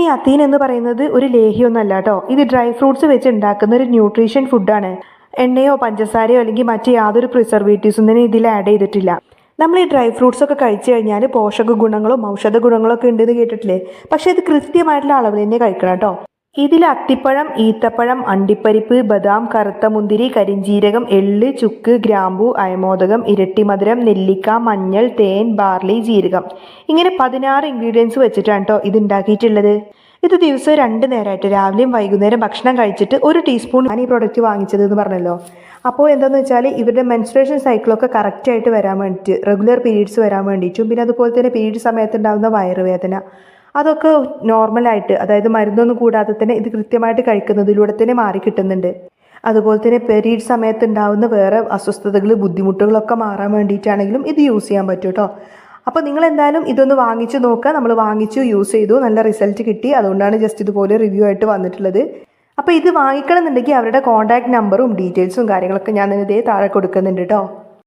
ഈ അത്തീൻ എന്ന് പറയുന്നത് ഒരു ലേഹ്യമൊന്നുമല്ല കേട്ടോ. ഇത് ഡ്രൈ ഫ്രൂട്ട്സ് വെച്ച് ഉണ്ടാക്കുന്ന ഒരു ന്യൂട്രീഷൻ ഫുഡാണ്. എണ്ണയോ പഞ്ചസാരയോ അല്ലെങ്കിൽ മറ്റ് യാതൊരു പ്രിസർവേറ്റീവ്സും തന്നെ ഇതിൽ ആഡ് ചെയ്തിട്ടില്ല. നമ്മൾ ഈ ഡ്രൈ ഫ്രൂട്ട്സ് ഒക്കെ കഴിച്ചു കഴിഞ്ഞാൽ പോഷക ഗുണങ്ങളും ഔഷധ ഗുണങ്ങളും ഒക്കെ ഉണ്ടെന്ന് കേട്ടിട്ടില്ലേ? പക്ഷെ ഇത് കൃത്യമായിട്ടുള്ള അളവിൽ തന്നെ കഴിക്കണം കേട്ടോ. ഇതിൽ അത്തിപ്പഴം, ഈത്തപ്പഴം, അണ്ടിപ്പരിപ്പ്, ബദാം, കറുത്ത മുന്തിരി, കരിഞ്ജീരകം, എള്ള്, ചുക്ക്, ഗ്രാമ്പു, അയമോദകം, ഇരട്ടിമധുരം, നെല്ലിക്ക, മഞ്ഞൾ, തേൻ, ബാർലി, ജീരകം ഇങ്ങനെ 16 ഇൻഗ്രീഡിയൻസ് വെച്ചിട്ടാണ് കേട്ടോ ഇത് ഉണ്ടാക്കിയിട്ടുള്ളത്. ഇത് ദിവസവും 2 നേരമായിട്ട് രാവിലെയും വൈകുന്നേരം ഭക്ഷണം കഴിച്ചിട്ട് 1 ടീസ്പൂൺ ഞാൻ ഈ പ്രോഡക്റ്റ് വാങ്ങിച്ചത് എന്ന് പറഞ്ഞല്ലോ. അപ്പോൾ എന്താണെന്ന് വെച്ചാൽ ഇവരുടെ മെൻസ്ട്രേഷൻ സൈക്കിളൊക്കെ കറക്റ്റായിട്ട് വരാൻ വേണ്ടിയിട്ട്, റെഗുലർ പീരീഡ്സ് വരാൻ വേണ്ടിയിട്ടും, പിന്നെ അതുപോലെ തന്നെ പീരീഡ് സമയത്തുണ്ടാകുന്ന വയറുവേദന അതൊക്കെ നോർമലായിട്ട്, അതായത് മരുന്നൊന്നും കൂടാതെ തന്നെ ഇത് കൃത്യമായിട്ട് കഴിക്കുന്നതിലൂടെ തന്നെ മാറി കിട്ടുന്നുണ്ട്. അതുപോലെ തന്നെ പീരീഡ് സമയത്ത് ഉണ്ടാകുന്ന വേറെ അസ്വസ്ഥതകൾ, ബുദ്ധിമുട്ടുകളൊക്കെ മാറാൻ വേണ്ടിയിട്ടാണെങ്കിലും ഇത് യൂസ് ചെയ്യാൻ പറ്റും കേട്ടോ. അപ്പോൾ നിങ്ങൾ എന്തായാലും ഇതൊന്ന് വാങ്ങിച്ചു നോക്കുക. നമ്മൾ വാങ്ങിച്ചു, യൂസ് ചെയ്തു, നല്ല റിസൾട്ട് കിട്ടി. അതുകൊണ്ടാണ് ജസ്റ്റ് ഇതുപോലെ റിവ്യൂ ആയിട്ട് വന്നിട്ടുള്ളത്. അപ്പോൾ ഇത് വാങ്ങിക്കണം എന്നുണ്ടെങ്കിൽ അവരുടെ കോൺടാക്ട് നമ്പറും ഡീറ്റെയിൽസും കാര്യങ്ങളൊക്കെ ഞാൻ ഇതേ താഴെ കൊടുക്കുന്നുണ്ട് കേട്ടോ.